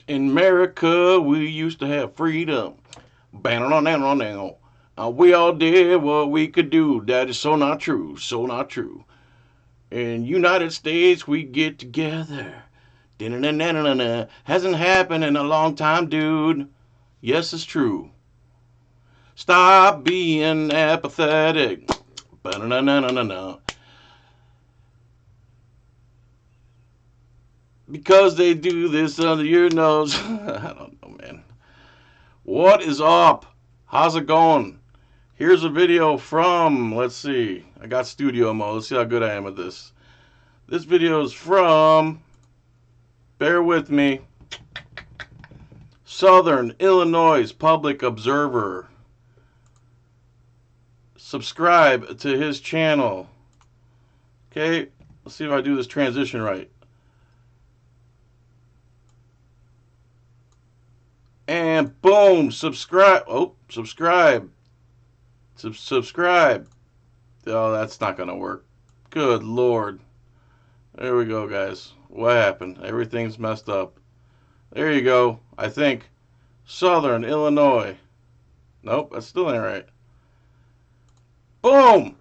In America, we used to have freedom. We all did what we could do. That is so not true. So not true. In United States, we get together. Hasn't happened in a long time, dude. Yes, it's true. Stop being apathetic. Because they do this under your nose. I don't know, man. What is up? How's it going? Here's a video from, let's see. I got studio mode. Let's see how good I am at this. This video is from, bear with me, Southern Illinois Public Observer. Subscribe to his channel. Okay, let's see if I do this transition right. And boom, subscribe. Oh, subscribe. Subscribe. Oh, that's not going to work. Good Lord. There we go, guys. What happened? Everything's messed up. There you go. I think. Southern Illinois. Nope, that still ain't right. Boom.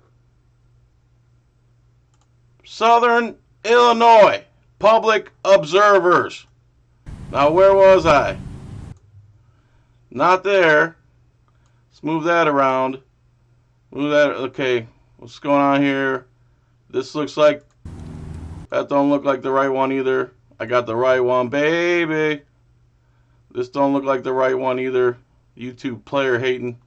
Southern Illinois Public Observers. Now, where was I? Not there. Let's move that around. Move that. Okay. What's going on here? This looks like... That don't look like the right one either. I got the right one, baby. This don't look like the right one either. YouTube player hating.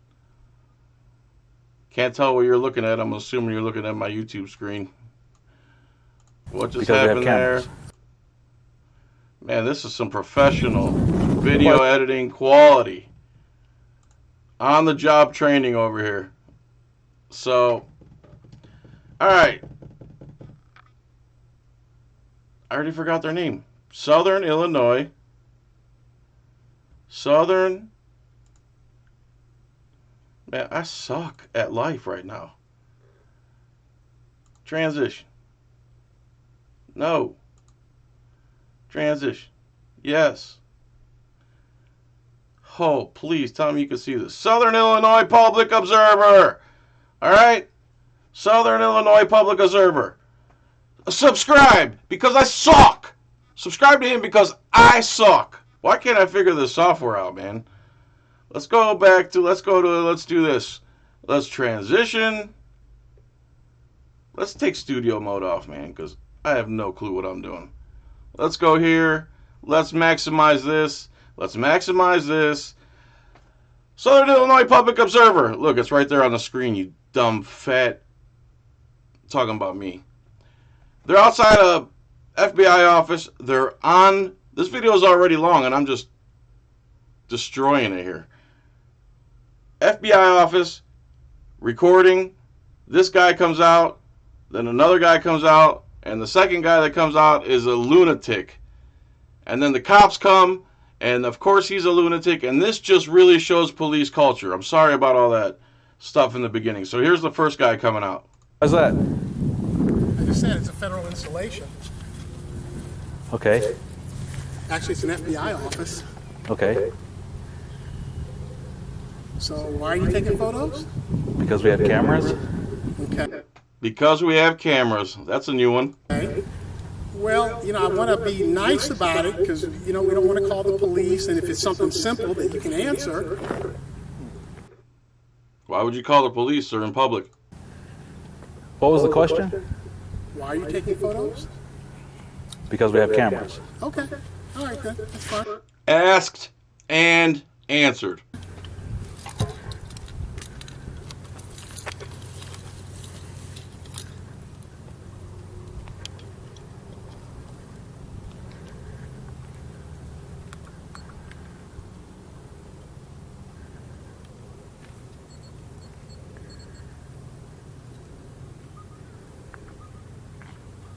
Can't tell what you're looking at. I'm assuming you're looking at my YouTube screen. What just happened there? Man, this is some professional video editing quality. On the job training over here. So, alright. I already forgot their name. Southern Illinois. Southern. Man, I suck at life right now. Transition. No. Transition. Yes. Oh, please tell me you can see this. Southern Illinois Public Observer. All right? Southern Illinois Public Observer. Subscribe because I suck. Subscribe to him because I suck. Why can't I figure this software out, man? Let's go back to, let's do this. Let's transition. Let's take studio mode off, man, because I have no clue what I'm doing. Let's go here. Let's maximize this. Let's maximize this. Southern Illinois Public Observer. Look, it's right there on the screen, you dumb fat. Talking about me. They're outside a FBI office. They're on... This video is already long, and I'm just destroying it here. FBI office, recording. This guy comes out. Then another guy comes out. And the second guy that comes out is a lunatic. And then the cops come. And of course he's a lunatic. And this just really shows police culture. I'm sorry about all that stuff in the beginning. So here's the first guy coming out. How's that? I just said it's a federal installation. Okay. Actually, it's an FBI office. Okay. So why are you taking photos? Because we have cameras? Okay. Because we have cameras. That's a new one. Okay. Well, you know, I want to be nice about it because, you know, we don't want to call the police. And if it's something simple that you can answer. Why would you call the police? They're in public. What was the question? Why are you taking photos? Because we have cameras. Okay. All right, then. That's fine. Asked and answered.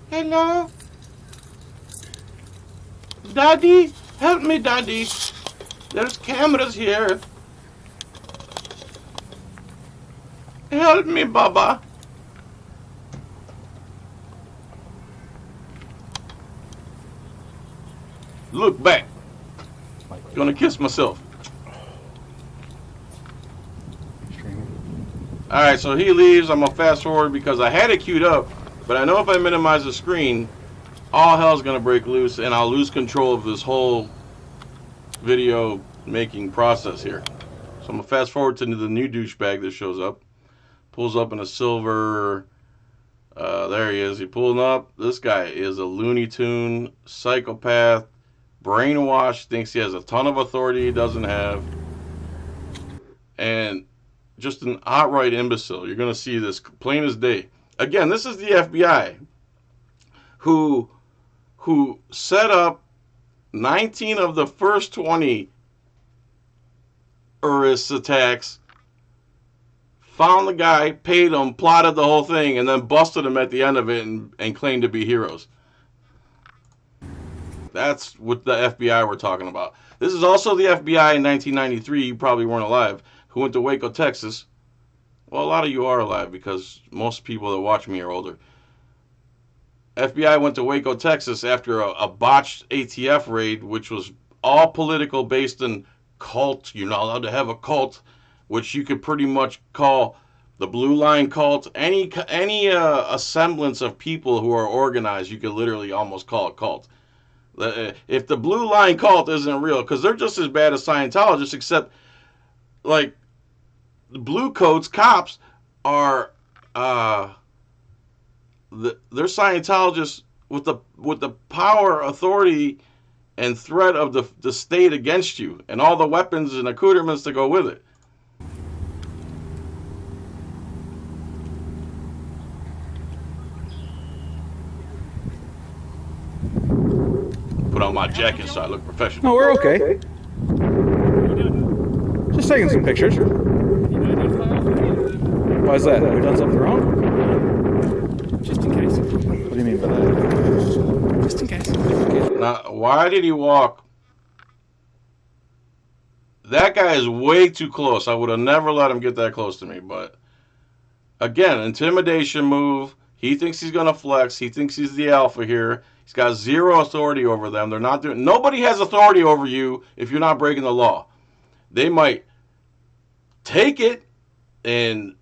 Hello? Daddy? Help me, Daddy. There's cameras here. Help me, Baba. Look back. Gonna kiss myself. Alright, so he leaves. I'm gonna fast forward because I had it queued up, but I know if I minimize the screen, all hell's gonna break loose and I'll lose control of this whole video making process here. So I'm gonna fast forward to the new douchebag that shows up. Pulls up in a silver. There he is. He pulling up. This guy is a Looney Tune, psychopath, brainwashed, thinks he has a ton of authority he doesn't have, and just an outright imbecile. You're gonna see this plain as day. Again, this is the FBI who set up 19 of the first 20 Urus attacks, found the guy, paid him, plotted the whole thing, and then busted him at the end of it and claimed to be heroes. That's what the FBI we're talking about. This is also the FBI in 1993, you probably weren't alive, who went to Waco, Texas. Well, a lot of you are alive because most people that watch me are older. FBI went to Waco, Texas after a botched ATF raid, which was all political, based in cult. You're not allowed to have a cult, which you could pretty much call the Blue Line cult. Any semblance of people who are organized, you could literally almost call a cult. If the Blue Line cult isn't real, because they're just as bad as Scientologists, except like the blue coats, cops are they're Scientologists with the power, authority, and threat of the state against you, and all the weapons and accoutrements to go with it. Put on my jacket so I look professional. No, we're okay. Just taking some pictures. Why is that? Have we done something wrong? Just in case. What do you mean by that? Just in case. Now, why did he walk? That guy is way too close. I would have never let him get that close to me. But again, intimidation move. He thinks he's gonna flex. He thinks he's the alpha here. He's got zero authority over them. They're not doing. Nobody has authority over you if you're not breaking the law. They might take it and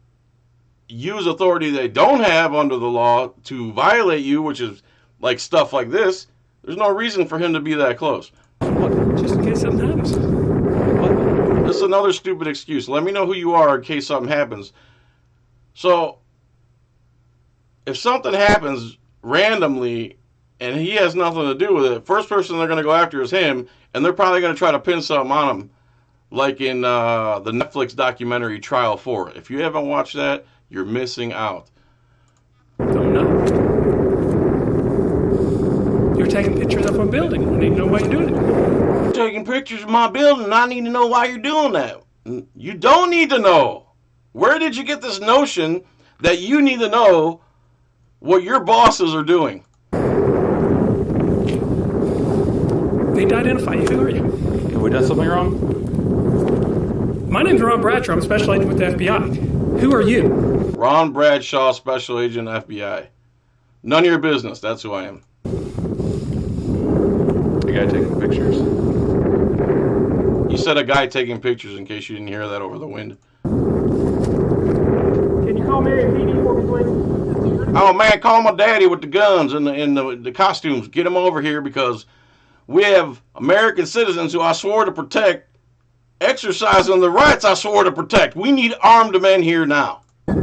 use authority they don't have under the law to violate you, which is like stuff like this. There's no reason for him to be that close. Just in case something happens. This is another stupid excuse. Let me know who you are in case something happens. So, if something happens randomly and he has nothing to do with it, first person they're going to go after is him, and they're probably going to try to pin something on him, like in the Netflix documentary Trial 4. If you haven't watched that, you're missing out. Don't know. You're taking pictures of my building. I need to know why you're doing it. Taking pictures of my building, and I need to know why you're doing that. You don't need to know. Where did you get this notion that you need to know what your bosses are doing? Need to identify you. Who are you? Have we done something wrong? My name's Ron Bradshaw. I'm special agent with the FBI. Who are you? Ron Bradshaw, Special Agent, FBI. None of your business. That's who I am. The guy taking pictures. You said a guy taking pictures in case you didn't hear that over the wind. Can you call Mary PD for me, please? Oh man, call my daddy with the guns and the costumes. Get him over here because we have American citizens who I swore to protect, exercising the rights I swore to protect. We need armed men here now. Do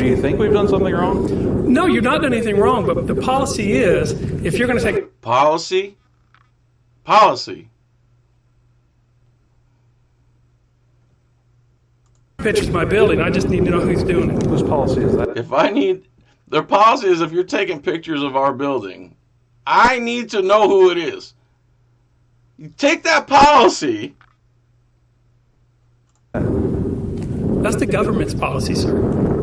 you think we've done something wrong? No, you've not done anything wrong, but the policy is, if you're going to take Policy? pictures of my building, I just need to know who's doing it. Whose policy is that? Their policy is if you're taking pictures of our building, I need to know who it is. You take that policy. That's the government's policy, sir.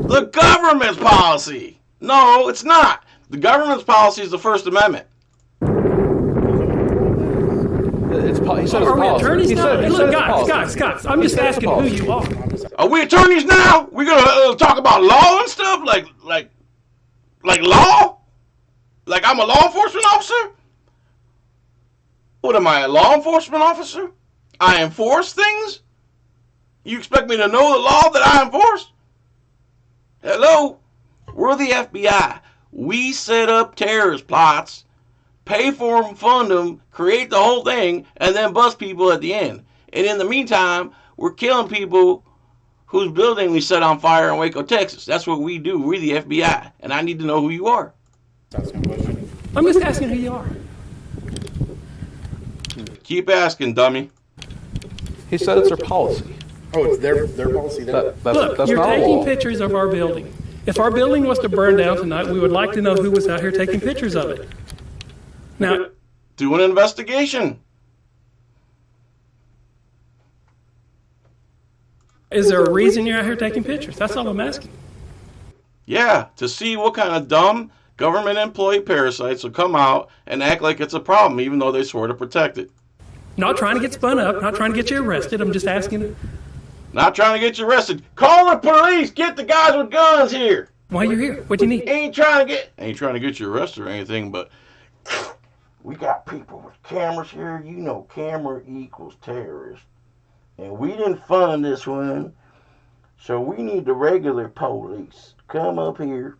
The government's policy. No, it's not. The government's policy is the First Amendment. He said it's Are we policy. attorneys He now? said- Hey, he look, said it's guys, policy. I'm just said it's asking who policy. you are. Are we attorneys now? We're gonna talk about law and stuff, like law? Like I'm a law enforcement officer? What am I, a law enforcement officer? I enforce things? You expect me to know the law that I enforce? Hello? We're the FBI. We set up terrorist plots, pay for them, fund them, create the whole thing, and then bust people at the end. And in the meantime, we're killing people whose building we set on fire in Waco, Texas. That's what we do. We're the FBI. And I need to know who you are. I'm just asking who you are. Keep asking, dummy. He said it's their policy. Oh, it's their policy. That's Look, you're not a taking law. pictures of our building. If our building was to burn down tonight, we would like to know who was out here taking pictures of it. Now, Do an investigation. is there a reason you're out here taking pictures? That's all I'm asking. Yeah, to see what kind of dumb government employee parasites will come out and act like it's a problem, even though they swear to protect it. Not trying to get spun up, not trying to get you arrested. I'm just asking Not trying to get you arrested. Call the police. Get the guys with guns here. why you're here. What do you need? Ain't trying to get you arrested or anything, but we got people with cameras here. You know, camera equals terrorist. And we didn't fund this one, so we need the regular police to come up here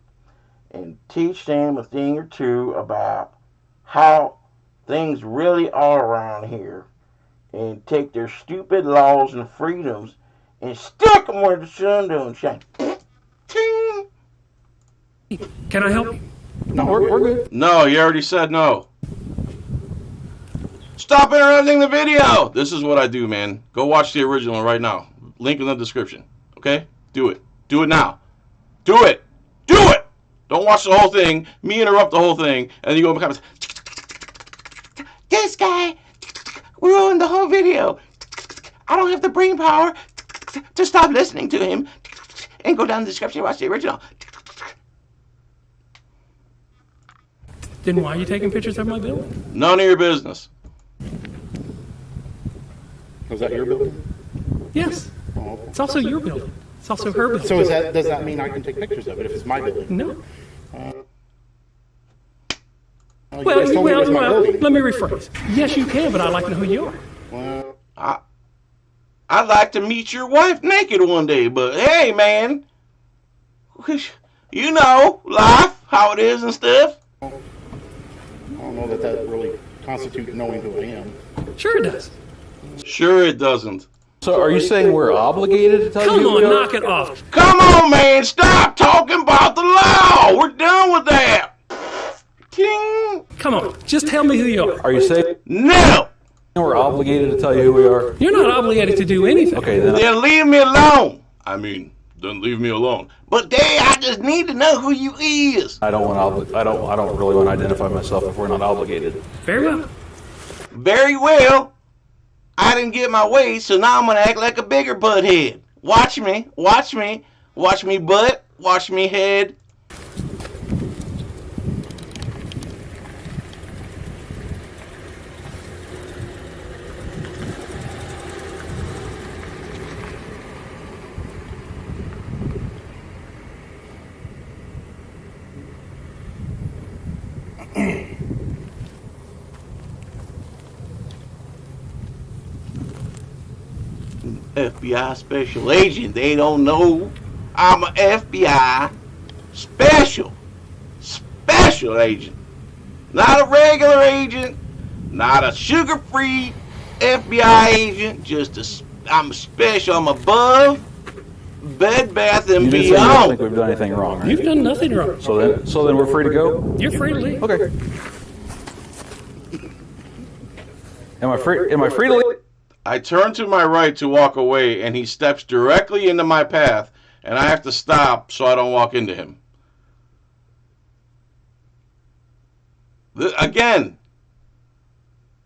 and teach them a thing or two about how things really are around here, and take their stupid laws and freedoms and stick them where the sun don't shine. Ting! Can I help you? No, we're good. No, you already said no. Stop interrupting the video! This is what I do, man. Go watch the original right now. Link in the description. Okay? Do it. Do it now. Do it! Do it! Don't watch the whole thing, me interrupt the whole thing, and then you go in the comments. This guy ruined the whole video. I don't have the brain power to stop listening to him. And go down the description and watch the original. Then why are you taking pictures of my building? None of your business. Was that your building? Yes. Oh, okay. It's also your building. It's also her building. So does that mean I can take pictures of it if it's my building? No. You guys told me it was my building. let me rephrase. Yes, you can, but I'd like to know who you are. Well, I'd like to meet your wife naked one day, but hey, man. You know, life, how it is and stuff. I don't know that really constitutes knowing who I am. Sure it does. Sure it doesn't. So are you saying we're obligated to tell Come you who we on, are? knock it off. Come on, man. Stop talking about the law. We're done with that. Ting. Come on, just tell me who you are. Are you saying No. we're obligated to tell you who we are? You're not obligated to do anything. Okay, then. Then leave me alone. I mean, then leave me alone. But Dad, I just need to know who you is. I don't really want to identify myself if we're not obligated. Very well. Very well. I didn't get my way, so now I'm gonna act like a bigger butthead. Watch me. Watch me. Watch me butt. Watch me head. FBI special agent. They don't know I'm a FBI special agent. Not a regular agent, not a sugar-free FBI agent, I'm special. I'm above Bed Bath and You didn't say you don't Beyond. think we've done anything wrong, right? You've done nothing wrong. So then we're free to go? You're free to leave. Okay. Am I free to leave? I turn to my right to walk away, and he steps directly into my path, and I have to stop so I don't walk into him. Again,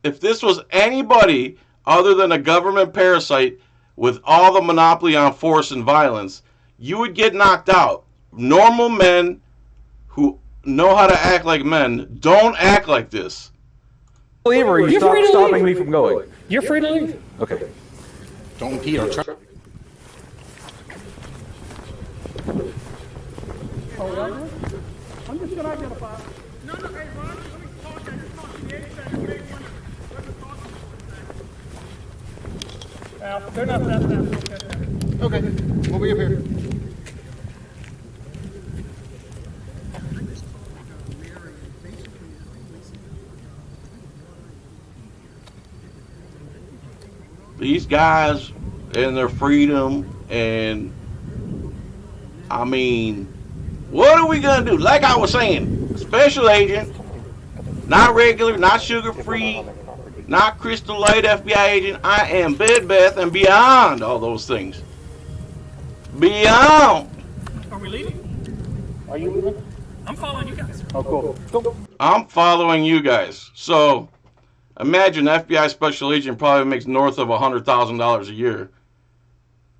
if this was anybody other than a government parasite with all the monopoly on force and violence, you would get knocked out. Normal men who know how to act like men don't act like this. Leave or you You're stop free to stopping leave. me from going? You're free to leave. Okay. Don't impede our traffic. I'm just going to identify. No, hey, Ron, let me talk. I just talked to the agent. Let me talk now. They're not that loud. Okay, we'll be up here. These guys and their freedom, and I mean, what are we gonna do? Like I was saying, special agent, not regular, not sugar-free, not Crystal Light FBI agent. I am Bed Bath and beyond all those things. Beyond. Are we leaving? Are you leaving? I'm following you guys. Oh, cool. Cool. I'm following you guys. So imagine FBI special agent probably makes north of $100,000 a year.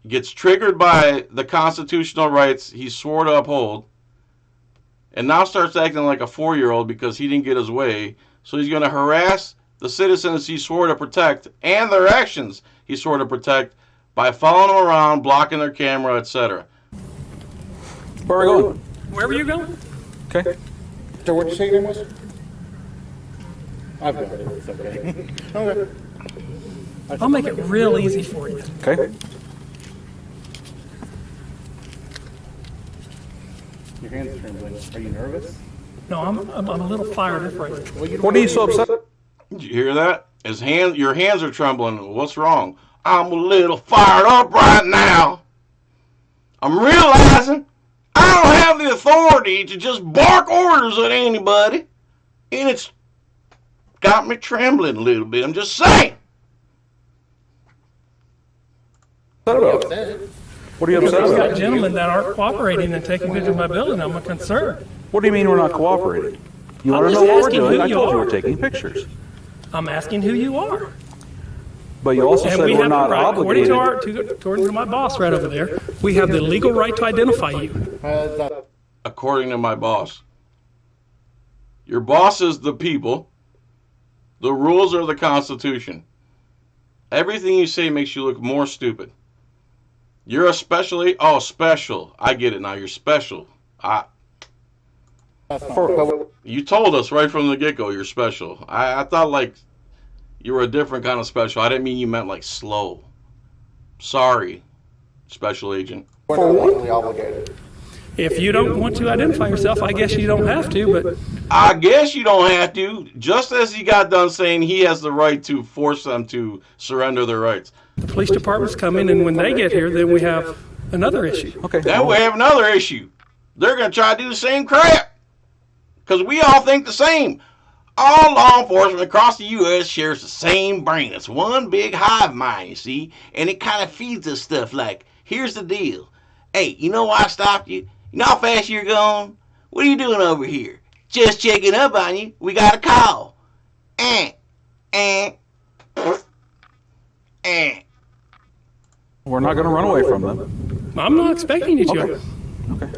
Gets triggered by the constitutional rights he swore to uphold, and now starts acting like a 4-year-old because he didn't get his way. So he's going to harass the citizens he swore to protect and their actions he swore to protect by following them around, blocking their camera, etc. Where are we going? Wherever you're going. Okay. So what'd you say your name was? I've got it. It's okay. Okay. I'll make it real easy for you. Okay. Your hands are trembling. Are you nervous? No, I'm a little fired up right now. What are you so upset? Did you hear that? Your hands are trembling. What's wrong? I'm a little fired up right now. I'm realizing I don't have the authority to just bark orders at anybody. And it's got me trembling a little bit. I'm just saying. What are you upset I've got about? gentlemen that aren't cooperating and taking pictures of my building. I'm concerned. What do you mean we're not cooperating? You I'm want to just know what we're asking doing? who I you told you are. we're taking pictures. I'm asking who you are. But you also And said we we're have not the right, according obligated. according to my boss right over there, we have the legal right to identify you. According to my boss. Your boss is the people. The rules are the Constitution. Everything you say makes you look more stupid. You're a special. Oh, special. I get it now. You're special. You told us right from the get-go you're special. I thought like you were a different kind of special. I didn't mean you meant like slow. Sorry, special agent. We're not legally obligated. If you don't want to identify yourself, I guess you don't have to, but I guess you don't have to. Just as he got done saying he has the right to force them to surrender their rights. the police departments come in, and when they get here, then we have another issue. Okay. Then we have another issue. They're going to try to do the same crap. Because we all think the same. All law enforcement across the U.S. shares the same brain. It's one big hive mind, you see? And it kind of feeds us stuff like, here's the deal. Hey, you know why I stopped you? You know how fast you're going? What are you doing over here? Just checking up on you. We got a call. We're not going to run away from them. I'm not expecting you to. Okay.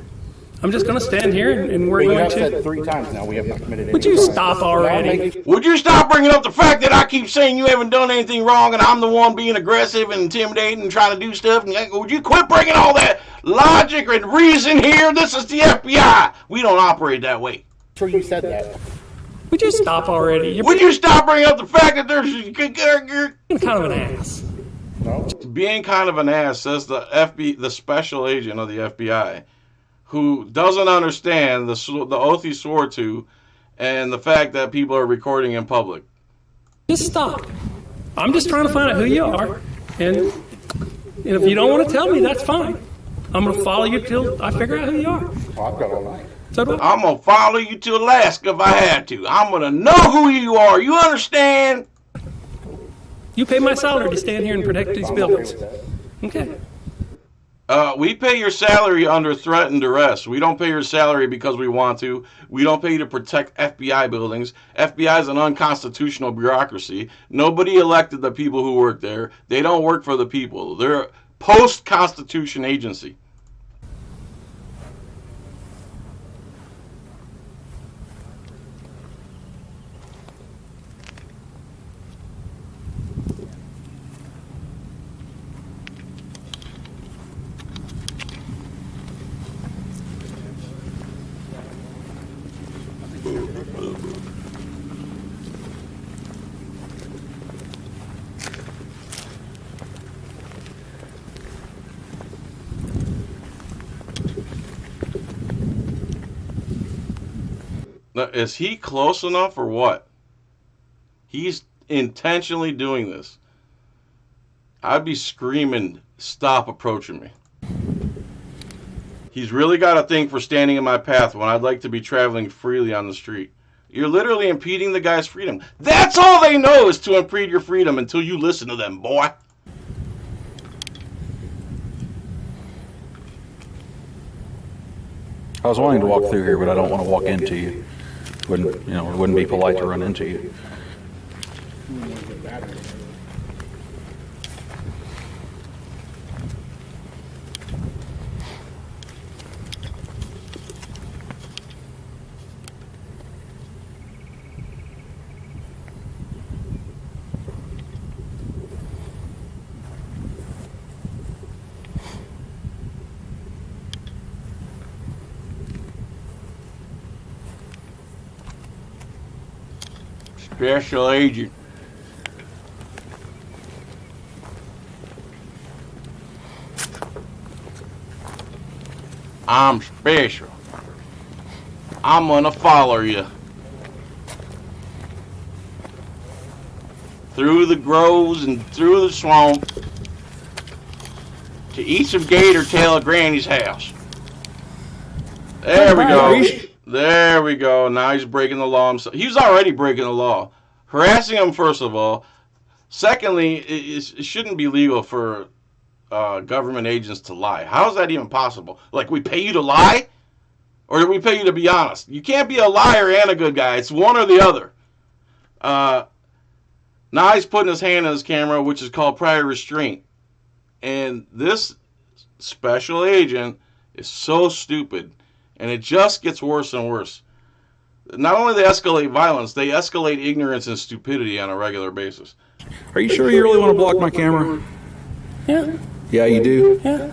I'm just going to stand here, and we're We going have to. said 3 times now we have not committed any Would you crime. stop Now already? make- Would you stop bringing up the fact that I keep saying you haven't done anything wrong and I'm the one being aggressive and intimidating and trying to do stuff? And would you quit bringing all that logic and reason here? This is the FBI. We don't operate that way. Sure you said that. Would you stop already? You're Would you stop bringing up the fact that there's being kind of an ass. No? being kind of an ass, says the special agent of the FBI, who doesn't understand the oath he swore to and the fact that people are recording in public. Just stop. I'm just trying to find out who you are, and if you don't want to tell me, that's fine. I'm going to follow you till I figure out who you are. Oh, I've got all night. So do I. I'm going to follow you to Alaska if I had to. I'm going to know who you are. You understand? You pay my salary to stand here and protect these I'm buildings. okay with that. Okay. We pay your salary under threat and duress. We don't pay your salary because we want to. We don't pay you to protect FBI buildings. FBI is an unconstitutional bureaucracy. Nobody elected the people who work there. They don't work for the people. They're a post-constitution agency. Now, is he close enough or what? He's intentionally doing this. I'd be screaming, stop approaching me. He's really got a thing for standing in my path when I'd like to be traveling freely on the street. You're literally impeding the guy's freedom. That's all they know is to impede your freedom until you listen to them, boy. I was wanting to walk through here, but I don't want to walk into you. It wouldn't be polite to run into you. Special agent. I'm special. I'm gonna follow you through the groves and through the swamp to eat some gator tail at Granny's house. There we go. There we go. Now he's breaking the law himself. He was already breaking the law. Harassing him, first of all. Secondly, it shouldn't be legal for government agents to lie. How is that even possible? Like, we pay you to lie? Or do we pay you to be honest? You can't be a liar and a good guy. It's one or the other. Now he's putting his hand on his camera, which is called prior restraint. And this special agent is so stupid. And it just gets worse and worse. Not only they escalate violence, they escalate ignorance and stupidity on a regular basis. Are you sure you really want to block my camera? Yeah. Yeah, you do? Yeah.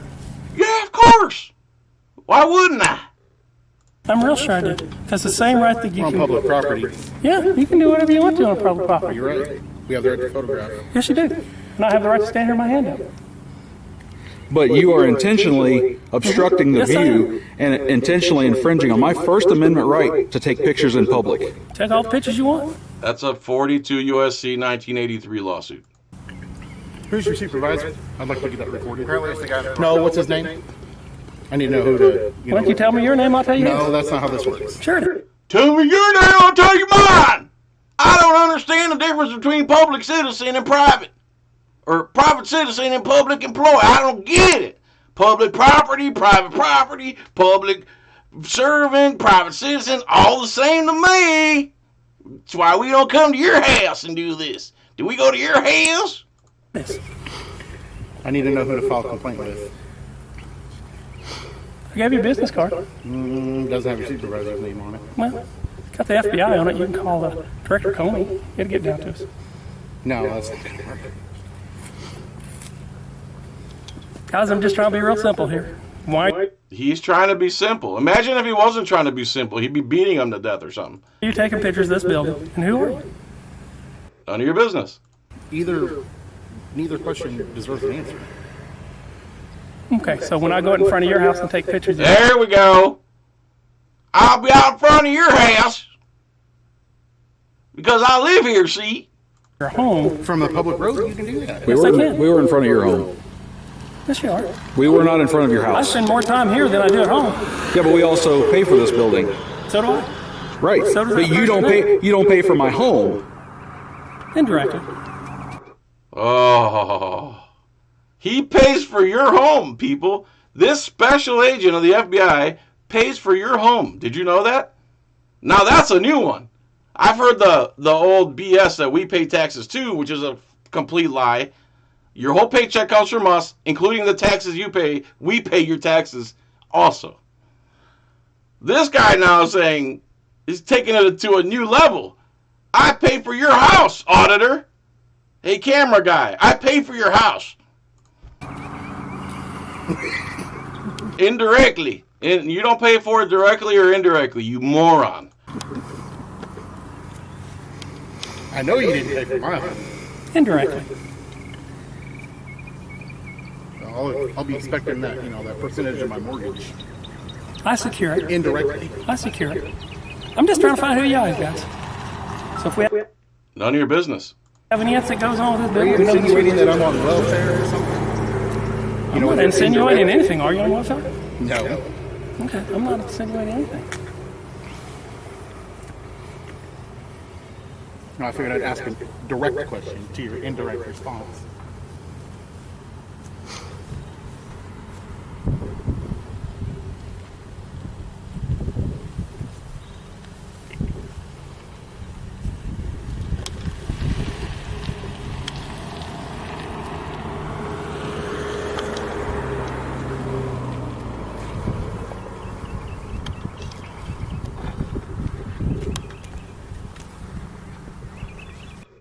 Yeah, of course. Why wouldn't I? I'm real sure I do. Because the same right that you On can... public property. Yeah, you can do whatever you want to on public property. You're right. We have the right to photograph. Yes, you do. And I have the right to stand here with my hand up. But you are intentionally obstructing the Yes, I view and intentionally infringing on my First Amendment right to take pictures in public. Take all the pictures you want. That's a 42 U.S.C. 1983 lawsuit. Who's your supervisor? I'd like to get that recorded. No, what's his name? I need to know who to. Why don't you tell me your name, I'll tell you No, his. that's not how this works. Sure. Tell me your name, I'll tell you mine. I don't understand the difference between public citizen and private. Or private citizen and public employee. I don't get it. Public property, public servant, private citizen, all the same to me. That's why we don't come to your house and do this. Do we go to your house? Yes. I need to know who to file a complaint with. I gave you a business card. Doesn't have your supervisor's name on it. Well, it's got the FBI on it. You can call Director Comey. It'll get down to us. No, that's not going to work. Guys, I'm just trying to be real simple here. Why He's trying to be simple. Imagine if he wasn't trying to be simple. He'd be beating him to death or something. are you taking pictures of this building? And who are you? None of your business. Neither question deserves an answer. Okay, so when I go out in front of your house and take pictures of There we go. I'll be out in front of your house because I live here, see? your home, From a public road, you can do that. We Yes, I can. were in front of your home. yes you are. We were not in front of your I house. spend more time here than I do at home. Yeah, but we also pay for this building. So do I. Right. So does But that you don't person. pay for my home. Indirectly. Oh. He pays for your home, people. This special agent of the FBI pays for your home. Did you know that? Now that's a new one. I've heard the old BS that we pay taxes too, which is a complete lie. Your whole paycheck comes from us, including the taxes you pay. We pay your taxes also. This guy now is saying, he's taking it to a new level. I pay for your house, auditor. Hey, camera guy, I pay for your house. Indirectly. And you don't pay for it directly or indirectly, you moron. I know you didn't pay for my home. Indirectly. I'll be expecting that percentage of my mortgage. I secure it. Indirectly. I secure it. I'm just trying to find who you are, guys. So if we None of your business. have any else that goes on with this Are you building, insinuating that I'm on welfare or something? I'm not insinuating anything. Are you on welfare? No. Okay, I'm not insinuating anything. No, I figured I'd ask a direct question to your indirect response.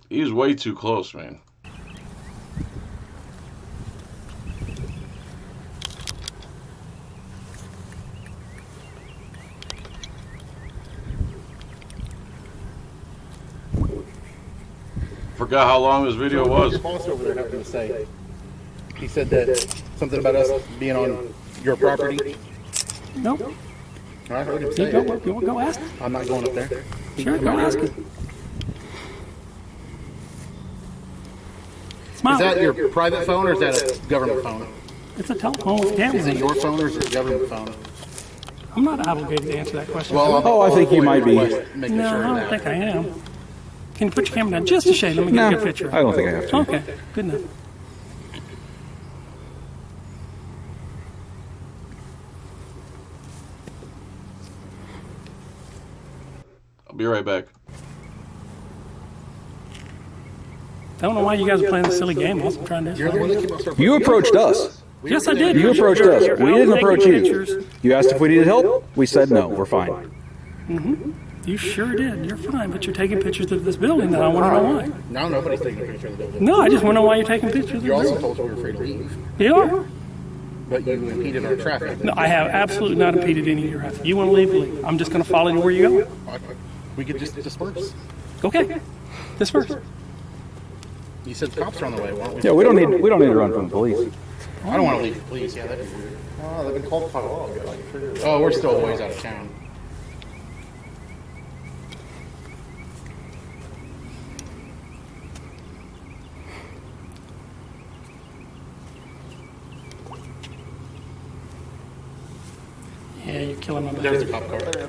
He's way too close, man. Forgot how long this video What's was. your boss over there having to say? He said that something about us being on your property. No. I heard him say You it. go ask him. I'm not going up there. Sure, go ask him. Is Smile. that your private phone or is that a government phone? It's a telephone with cameras. Is it your phone or is it a government phone? I'm not obligated to answer that question. Oh, I think you might be. Making No, sure I of don't that. think I am. Can you put your camera down just a shade? Let me get No, a good picture. I don't think I have to. Okay, good enough. I'll be right back. I don't know why you guys are playing this silly game. I'm trying to. You're the one that came up with You approached us. Yes, I did. You approached us. You're We didn't taking approach you. pictures. You asked if we needed help. We said no. We're fine. You sure did. You're fine, but you're taking pictures of this building, and I want to know why. Now nobody's taking a picture of the building. No, I just want to know why you're taking pictures of the You also building. told us we were free to leave, You are. but you impeded our traffic. No, I have absolutely not impeded any of your traffic. You want to leave, leave. I'm just going to follow you where you go. We could just disperse. Okay. Disperse. You said the cops are on the way. Why don't we? Yeah, we don't need to run from the police. I don't want to leave the police. Yeah, that'd be weird. Oh, they've been called quite a while. Oh, we're still a ways out of town. Yeah, you're killing my There's back. a cop car.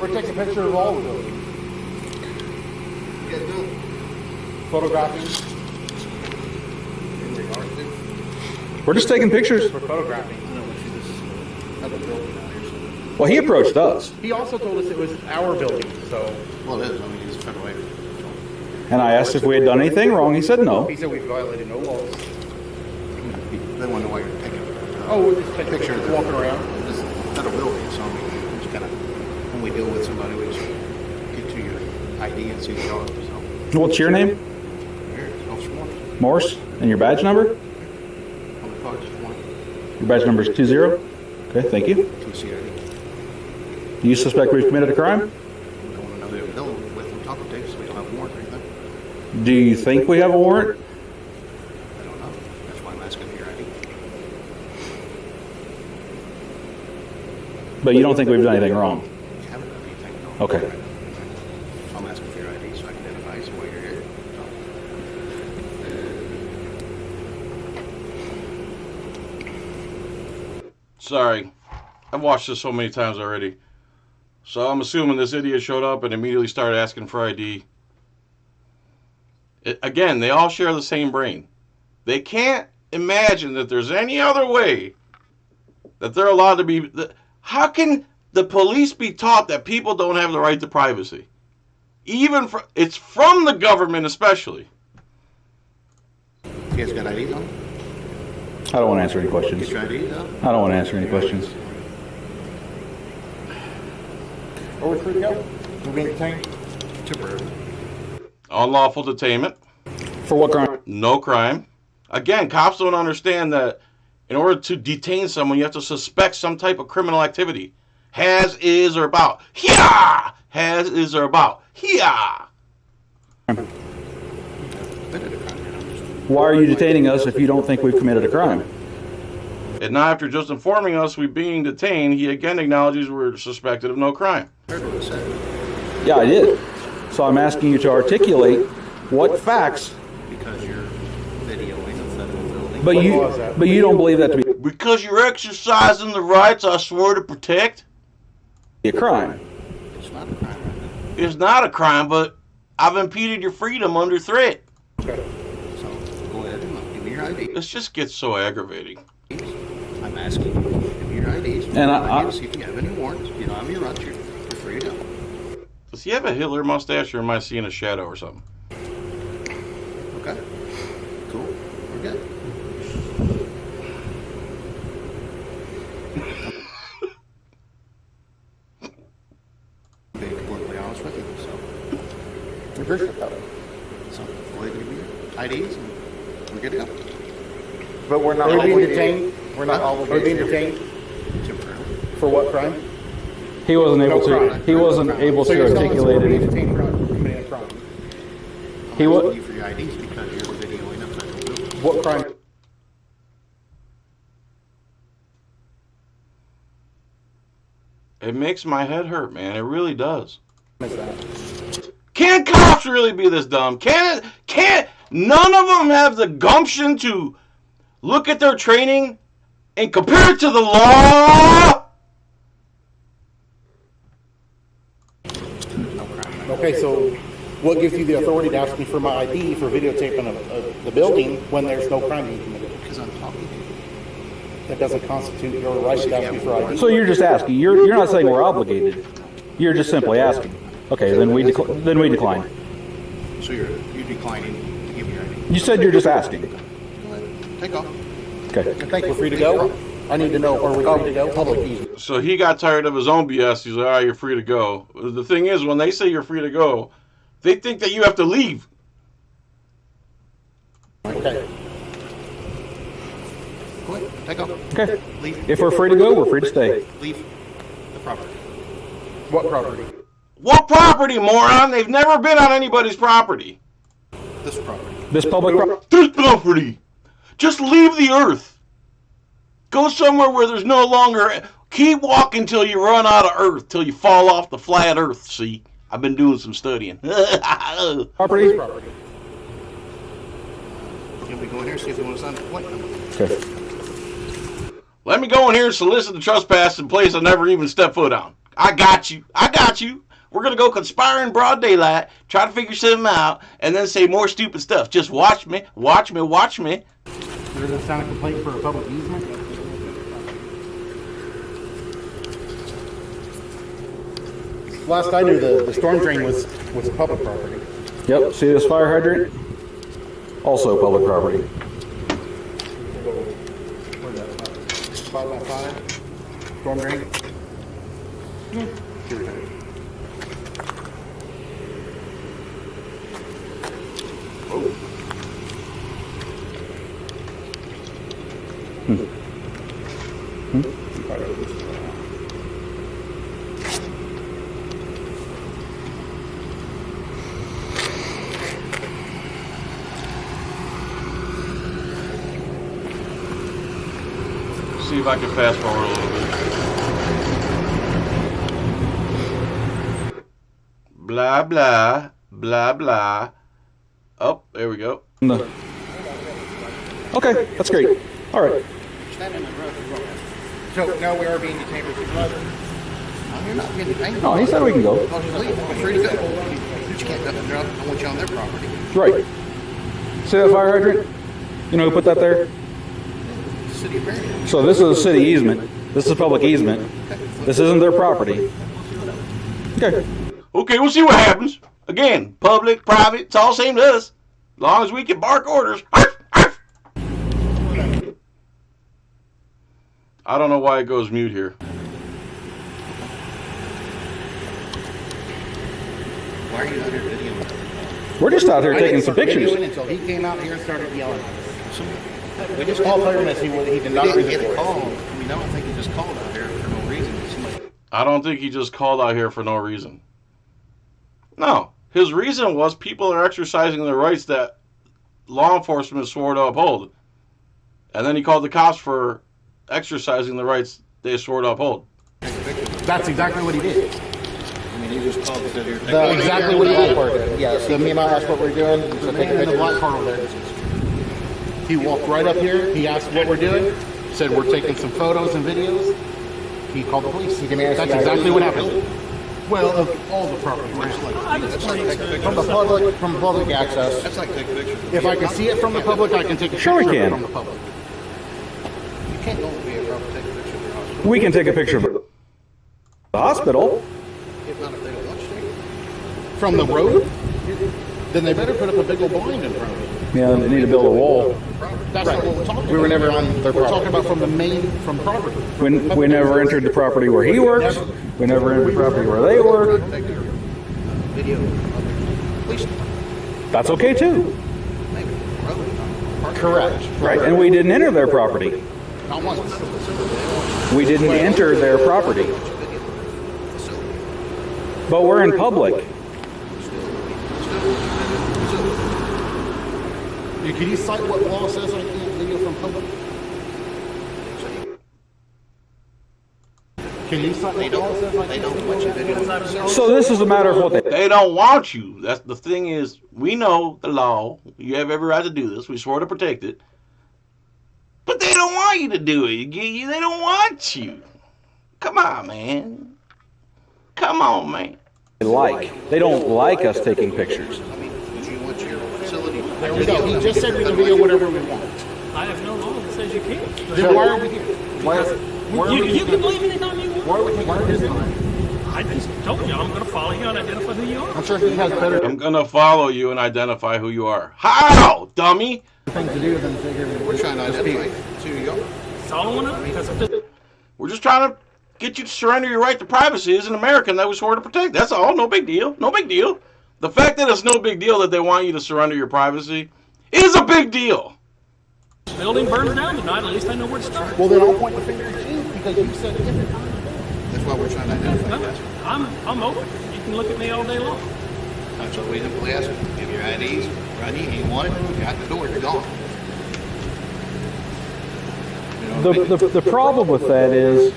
We're taking a picture of all the buildings. Photographing. We're just taking pictures. We're photographing. Other building out here. Well, he approached us, He also told us it was our building, so Well, it is. I mean, he's fed away. and I asked if we had done anything wrong. He said no. he said we violated no laws. They want to know why you're taking Oh, we're just taking pictures. pictures, walking around. This is federal building, so I mean, just kind of, when we deal with somebody, we just get to your ID and see the yard. So, What's your name? here, Officer Morris. Morse. And your badge number? On the card, just one, Your badge number is 20. Okay, thank you. 2 CID. Do you suspect we've committed a crime? We don't want to know who we're dealing with on top of it, so we don't have a warrant or anything. Do you think we have a warrant? I don't know. That's why I'm asking for your ID. But you don't think we've done anything wrong? You haven't done anything, no. Okay. So I'm asking for your ID so I can identify you while you're here. Sorry. I've watched this so many times already. So I'm assuming this idiot showed up and immediately started asking for ID. Again, they all share the same brain. They can't imagine that there's any other way that they're allowed to be... How can the police be taught that people don't have the right to privacy. It's from the government especially. You guys got IDs on? I don't want to answer any questions. Get your IDs out? I don't want to answer any questions. Are we free to go? We're being detained? Temporarily. Unlawful detainment. For what crime? No crime. Again, cops don't understand that in order to detain someone, you have to suspect some type of criminal activity. Has, is, or about. Yeah! Has, is, or about. Yeah! Why are you detaining us if you don't think we've committed a crime? And now, after just informing us we're being detained, he again acknowledges we're suspected of no crime. Yeah, I did. So I'm asking you to articulate what facts. Because you're videoing a federal building. But you don't believe that to be Because you're exercising the rights I swore to protect. a crime. It's not a crime right now. It's not a crime, but I've impeded your freedom under threat. So go ahead and give me your IDs. This just gets so aggravating. I'm asking you, give me your IDs. And I need to see if you have any warrants. You don't have any rights. You're free to go. Does he have a Hitler mustache, or am I seeing a shadow or something? Okay. Cool. We're good. Being completely honest with you, so Appreciate that. go ahead and give me your IDs and we're good to go. But we're not being detained? We're not obligated. We're being detained? Temporarily. For what crime? He wasn't able to. crime. He wasn't able So to you're telling us articulate we're being anything. detained for committing a crime? He I'm wa- asking you for your IDs because you're videoing a federal building. What crime? It makes my head hurt, man. It really does. Is that? Can cops really be this dumb? Can't none of them have the gumption to look at their training and compare it to the law? Okay, so what gives you the authority to ask me for my ID for videotaping of the building when there's no crime being committed? Because I'm talking to you. That doesn't constitute your right to ask me for ID. So you're just asking. You're not saying we're obligated. You're just simply asking. Okay, then we decline. So you're declining to give me your ID. You said you're just asking. Go ahead. Take off. Okay. I think we're free to go. I need to know, are we free to go? Public easement. So he got tired of his own BS. He's like, all right, you're free to go. The thing is, when they say you're free to go, they think that you have to leave. Okay. Go ahead. Take off. Okay. Leave. If we're free to go, we're free to stay. Leave the property. What property? What property, moron? They've never been on anybody's property. This property. This public property. This property. Just leave the earth. Go somewhere where there's no longer. Keep walking till you run out of earth, till you fall off the flat earth. See, I've been doing some studying. Property. Can we go in here and see if they want to sign the complaint? Okay. Let me go in here and solicit the trespass in place I never even stepped foot on. I got you. We're going to go conspire in broad daylight, try to figure something out, and then say more stupid stuff. Just watch me. There doesn't sound a complaint for a public easement? Last I knew, the storm drain was public property. Yep. See this fire hydrant? Also public property. Where's that? 5x5? Storm drain? See if I can fast forward a little bit. Blah, blah, blah, blah. Oh, there we go. No. Okay, that's great. All right. Stand in the road. So now we are being detained for No, you're not getting detained. No, he said we can go. Well, just leave. We're free to go. You just can't cut the drop. I want you on their property. Right. See that fire hydrant? You know who put that there? City of Marion. So this is a city easement. This is a public easement. Okay. This isn't their property. Okay. Okay, we'll see what happens. Again, public, private, it's all the same to us. As long as we can bark orders. Arf, arf. I don't know why it goes mute here. Why are you out here videoing? We're just out here taking some I didn't pictures. start videoing until he came out here and started yelling at us. We just called him as he did not get a call. I mean, I don't think he just called out here for no reason. I don't think he just called out here for no reason. No. His reason was people are exercising their rights that law enforcement swore to uphold. And then he called the cops for exercising the rights they swore to uphold. That's exactly what he did. I mean, he just called because you're That's exactly what he did. Yeah, so me and I asked what we're doing. The man in the black car over there. He walked right up here. He asked what we're doing. Said we're taking some photos and videos. He called the police. That's exactly what happened. Well, of all the property. From the public access. That's like taking pictures. If I can see it from the public, I can take a Sure we picture can. from the public. You can't go and be a rope and take a picture of your hospital. We can take a picture of the hospital. If not, if they don't want you. From the road? Then they better put up a big old blind in front of it. Yeah, they need to build a wall. That's not what we're talking about. We were never on their property. We're talking about from property. We never entered the property where he works. We never entered the property where they work. Take your video of the police That's okay too. maybe road. Correct. Right. And we didn't enter their property. Not once. We didn't enter their property. But we're in public. Can you cite what law says I can't video from public? Can you cite what law says I They can't don't want you videoing. So this is a matter of what they. They don't want you. That's the thing is, we know the law. You have every right to do this. We swore to protect it. But they don't want you to do it. They don't want you. Come on, man. Come on, man. They don't like us taking pictures. I mean, would you want your facility? There we go. He just said we can video whatever we want. I have no law that says you can't. Then why are we here? You can believe anything you want. Why are we taking his time? I just told you I'm going to follow you and identify who you are. I'm sure he has better I'm going to follow you and identify who you are. How, dummy? things to do than figuring We're trying to identify who you are. That's all I want to know. Because We're just trying to get you to surrender your right to privacy as an American that we swore to protect. That's all. No big deal. No big deal. The fact that it's no big deal that they want you to surrender your privacy is a big deal. the building burns down tonight, at least I know where to start. Well, then I'll point the finger at you because you said different. That's why we're trying to identify you guys. I'm open. You can look at me all day long. That's what we simply ask. Give your IDs. Your ID, you want it, you're out the door, you're gone. You know what I mean? The problem with that is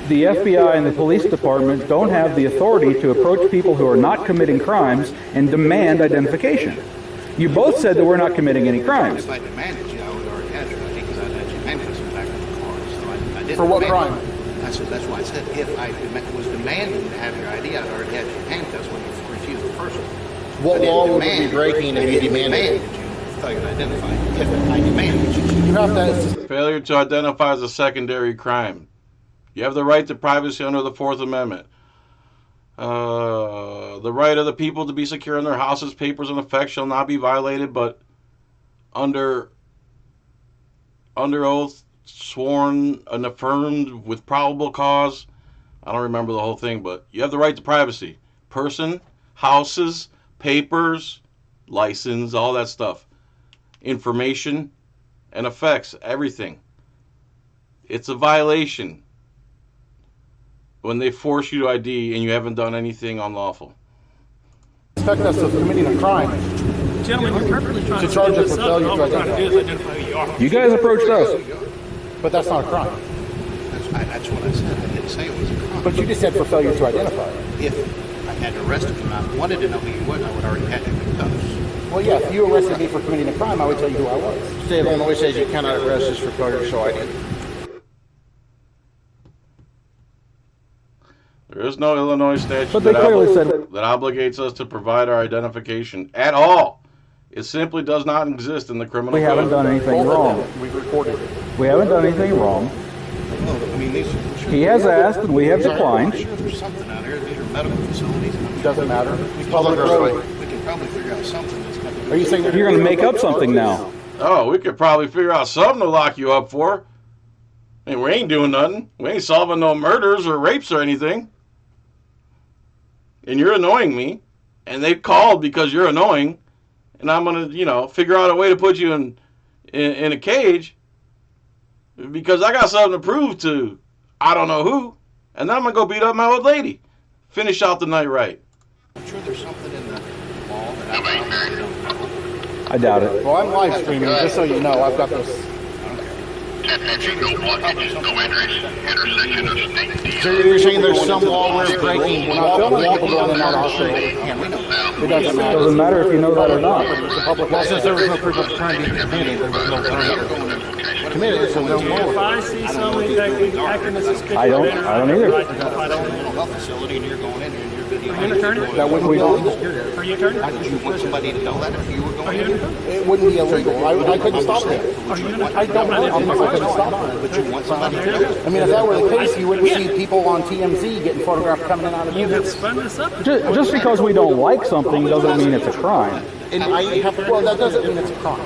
the FBI and the police department don't have the authority to approach people who are not committing crimes and demand identification. You both said that we're not committing any crimes. If I demanded you, I would already have your ID because I'd had your handcuffs in the back of the car. So I didn't For what demand crime? it. That's why I said if I was demanding to have your ID, I'd already had your handcuffs when you refused the first one. What I didn't law would we demand- be breaking I if you didn't demanded? demand that you thought you'd identify you. If I demanded you. You have to. Failure to identify is a secondary crime. You have the right to privacy under the Fourth Amendment. The right of the people to be secure in their houses, papers, and effects shall not be violated, but under oath, sworn and affirmed with probable cause. I don't remember the whole thing, but you have the right to privacy. Person, houses, papers, license, all that stuff. Information and effects, everything. It's a violation when they force you to ID and you haven't done anything unlawful. Expect us of committing a crime. Gentlemen, you're perfectly trying To to charge do us this with up. failure All to we're trying to do is identify who you are. You guys approached us. But that's not a crime. That's what I said. I didn't say it was a crime. But you just said for failure to identify. If I had arrested you and I wanted to know who you were, I would already have you in cuffs. Well, yeah, if you arrested me for committing a crime, I would tell you who I was. State of Illinois says you cannot arrest us for failure to show ID. There is no Illinois statute But they clearly said that obligates us to provide our identification at all. It simply does not exist in the criminal we haven't code. done anything Both of wrong. them, we've recorded it. We haven't done anything wrong. Well, I mean, these He has asked, and we have declined. I'm sure there's something out here. These are medical facilities. Doesn't matter. We Public road. can probably figure out something that's going to... Are you saying You're going to make up something now? Oh, we could probably figure out something to lock you up for. I mean, we ain't doing nothing. We ain't solving no murders or rapes or anything. And you're annoying me. And they called because you're annoying. And I'm going to, figure out a way to put you in a cage. Because I got something to prove to I don't know who. And then I'm going to go beat up my old lady. Finish out the night right. I'm sure there's something in the law that I I doubt it. Well, I'm live streaming, just so you know. I've got this. So you're saying there's some law where breaking, we're not filming people going in and out of hospital. It doesn't matter. Doesn't matter if you know that or not. The public law says there was no proof of the crime being committed. There was no crime committed, so no If more. I see somebody acting as suspicious, I don't either. I don't. mental health facility and you're going in there and you're videoing. Are you an attorney? That wouldn't be illegal. Are you an attorney? Would you want somebody to know that if you were Are going you in? an attorney? It wouldn't be illegal. I couldn't stop it. Are you an I attorney? don't know. I couldn't stop it. But you want somebody to know? I mean, if that were the case, you wouldn't see people on TMZ getting photographed coming in and out of You have buildings. spun this up. Just because we don't like something doesn't mean it's a crime. And I have, well, that doesn't mean it's a crime.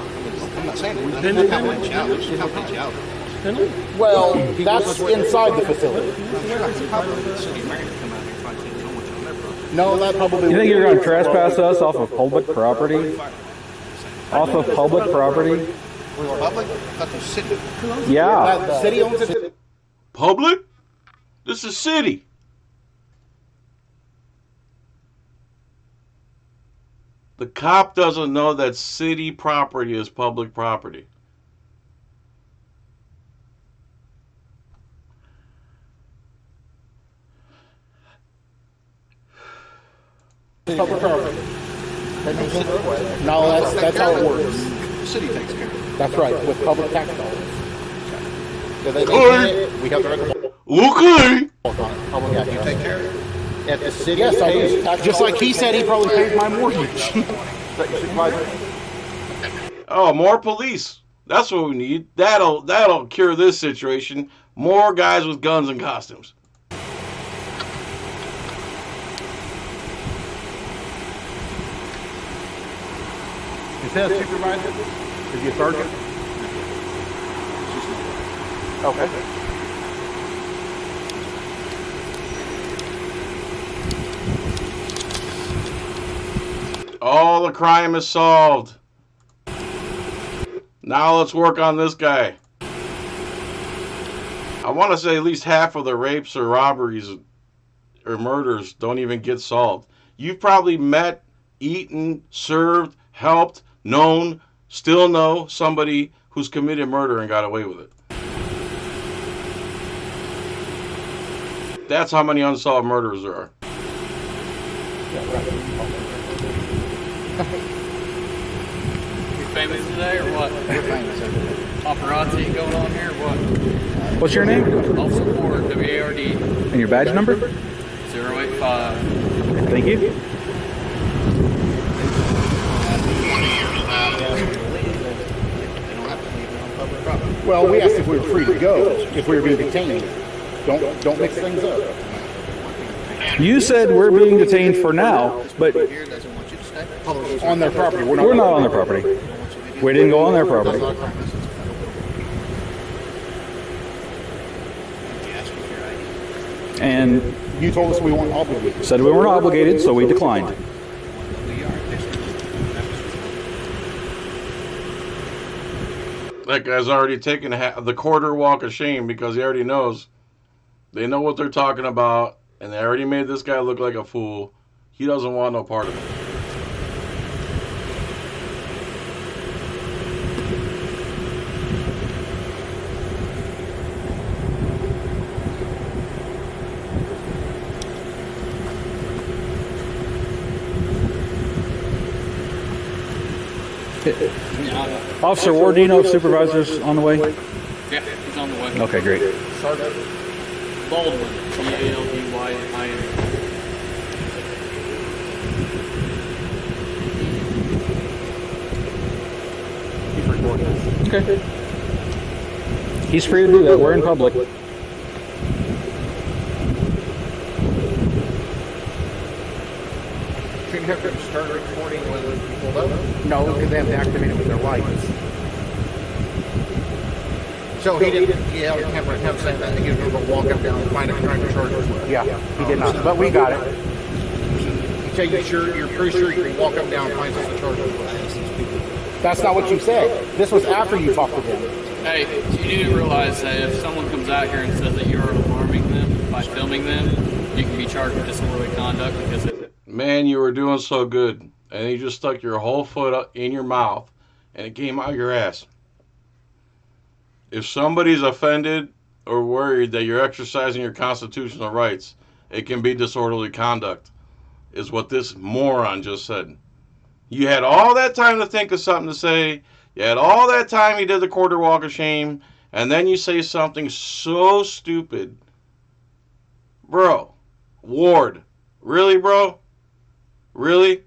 I'm not saying it. Then- That's confidentiality. Well, that's inside the facility. City mayor to come out here and find things on what's on their property. No, that probably. You think you're going to trespass us off of public property? Off of public property? Public? I thought it was city. Yeah. The city owns it. Public? This is city. The cop doesn't know that city property is public property. Public property. No, that's how it works. The city takes care of it. That's right, with public tax dollars. So they Okay. we have the right to Okay. walk on it. Public access. Take care of it. At the city, yes, I do. Just like he said, he probably paid my mortgage. Oh, more police. That's what we need. That'll cure this situation. More guys with guns and costumes. Is that a supervisor? Is he a sergeant? Okay. All the crime is solved. Now let's work on this guy. I want to say at least half of the rapes or robberies or murders don't even get solved. You've probably met, eaten, served, helped, known, still know somebody who's committed murder and got away with it. That's how many unsolved murders there are. You famous today or what? Paparazzi going on here or what? What's your name? Officer Ward, WARD And your badge number? 085. Thank you. Well, we asked if we were free to go, if we were being detained. Don't mix things up. You said we're being detained for now, but Here doesn't want you to stay. On their property, we're we're not on their property. We didn't go on their property. You ask for your ID. And You told us we weren't obligated. said we weren't obligated, so we declined. We are. That guy's already taken the quarter walk of shame because he already knows. They know what they're talking about, and they already made this guy look like a fool. He doesn't want no part of it. Officer Ward, do you know if supervisor's on the way? Yeah, he's on the way. Okay, great. Baldwin, Baldwin. He's recording us. Okay. He's free to do that. We're in public. didn't have to start recording when you pulled over? No, because they have to activate it with their lights. So he didn't, he held a camera him saying that he was going to walk up down and find a crime to charge us with. Yeah, he did not. But we got it. You say you're pretty sure you can walk up down and find something to charge us with. That's not what you said. This was after you talked to them. Hey, you need to realize that if someone comes out here and says that you are alarming them by filming them, you can be charged with disorderly conduct because it. Man, you were doing so good, and you just stuck your whole foot up in your mouth, and it came out your ass. If somebody's offended or worried that you're exercising your constitutional rights, it can be disorderly conduct, is what this moron just said. You had all that time to think of something to say. You had all that time you did the quarter walk of shame, and then you say something so stupid. Bro, Ward, really, bro? Really?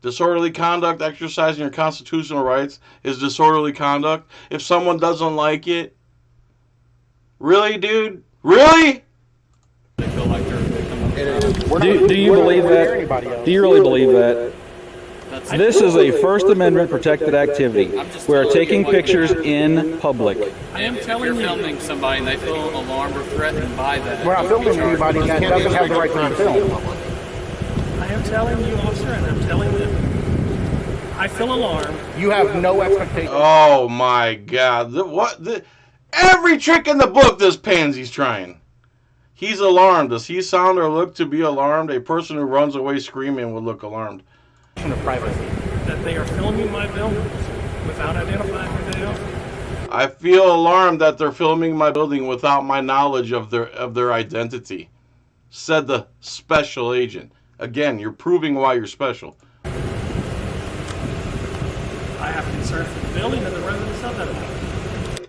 Disorderly conduct, exercising your constitutional rights, is disorderly conduct? If someone doesn't like it? Really, dude? Really? They feel like they're a victim. Do you believe that? Do you really believe that? This is a First Amendment protected activity. We are taking pictures in public. I am telling you. If you're filming somebody and they feel alarmed or threatened by that, We're not filming anybody that doesn't have the right to film. I am telling you, officer, and I'm telling them. I feel alarmed. You have no expectation. Oh my God. Every trick in the book this pansy's trying. He's alarmed. Does he sound or look to be alarmed? A person who runs away screaming would look alarmed. Of privacy. That they are filming my building without identifying who they are. I feel alarmed that they're filming my building without my knowledge of their identity, said the special agent. Again, you're proving why you're special. I have concern for the building and the residents of that building.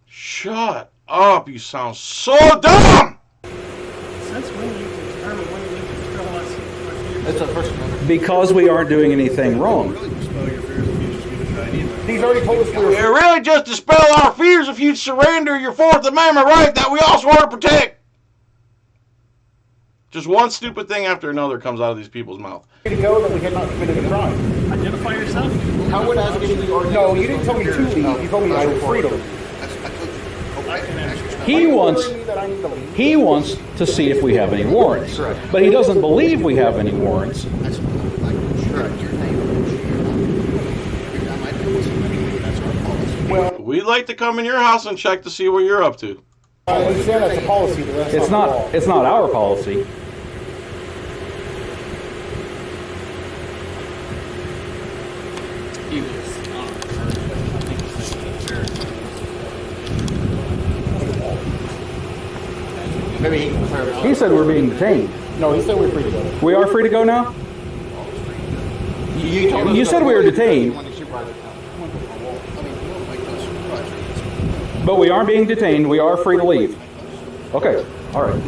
Shut up, you sound so dumb! Since when do you determine when you can control us? That's a First Amendment. Because we aren't doing anything wrong. He's already told us we were. It really just dispel our fears if you'd surrender your Fourth Amendment right that we also want to protect. Just one stupid thing after another comes out of these people's mouth. To go that we had not committed a crime. Identify yourself. How would I get you? No, you didn't tell me to leave. You told me I was free to leave. He wants to see if we have any warrants, but he doesn't believe we have any warrants. That's like your name. Well, We'd like to come in your house and check to see what you're up to. I understand that's a policy, but that's It's not the law. not. It's not our policy. He was, I think he said Maybe he can clarify. He said we're being detained. No, he said we're free to go. We are free to go now? You told us You said we were detained. when the supervisor comes. But we aren't being detained. We are free to leave. Okay. All right.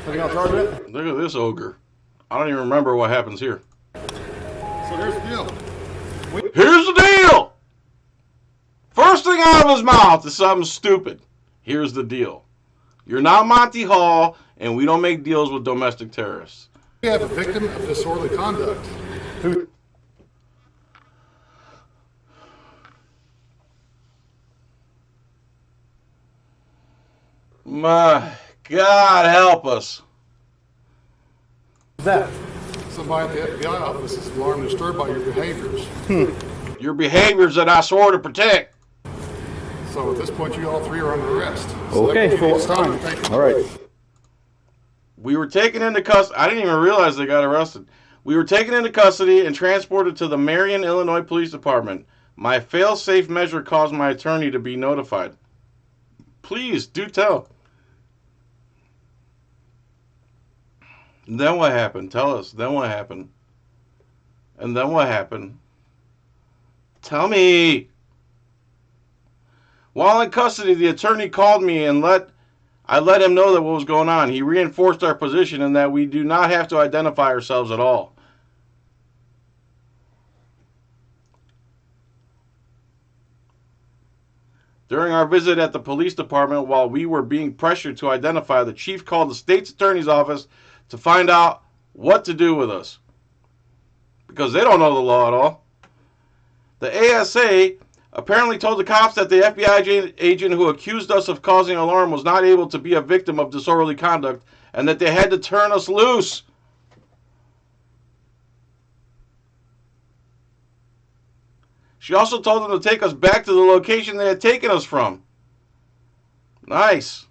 Are you gonna charge it? Look at this ogre. I don't even remember what happens here. So here's the deal. Here's the deal! First thing out of his mouth is something stupid. Here's the deal. You're not Monty Hall, and we don't make deals with domestic terrorists. We have a victim of disorderly conduct. My God, help us. That. Somebody at the FBI office is alarmed and disturbed by your behaviors. Your behaviors that I swore to protect. So at this point, you all three are under arrest. Okay. Full time. All right. We were taken into custody. I didn't even realize they got arrested. We were taken into custody and transported to the Marion, Illinois Police Department. My fail-safe measure caused my attorney to be notified. Please, do tell. Then what happened? Tell us. Then what happened? And then what happened? Tell me. While in custody, the attorney called me and I let him know that what was going on. He reinforced our position in that we do not have to identify ourselves at all. During our visit at the police department, while we were being pressured to identify, the chief called the state's attorney's office to find out what to do with us. Because they don't know the law at all. The ASA apparently told the cops that the FBI agent who accused us of causing alarm was not able to be a victim of disorderly conduct and that they had to turn us loose. She also told them to take us back to the location they had taken us from. Nice.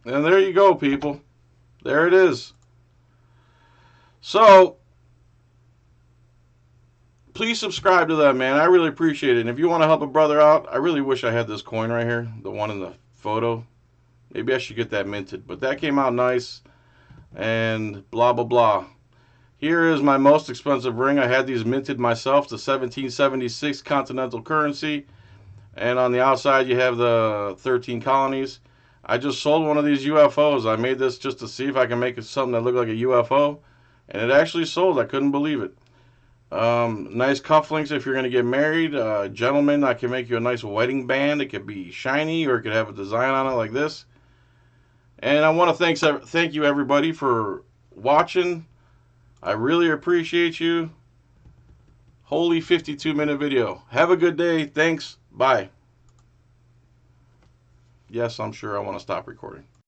And there you go, people. There it is. So, please subscribe to that, man. I really appreciate it. And if you want to help a brother out, I really wish I had this coin right here, the one in the photo. Maybe I should get that minted. But that came out nice. And blah, blah, blah. Here is my most expensive ring. I had these minted myself, the 1776 Continental currency. And on the outside, you have the 13 colonies. I just sold one of these UFOs. I made this just to see if I can make it something that looked like a UFO. And it actually sold. I couldn't believe it. Nice cufflinks if you're going to get married. Gentlemen, I can make you a nice wedding band. It could be shiny or it could have a design on it like this. And I want to thank you everybody for watching. I really appreciate you. Holy 52-minute video. Have a good day. Thanks. Bye. Yes, I'm sure I want to stop recording.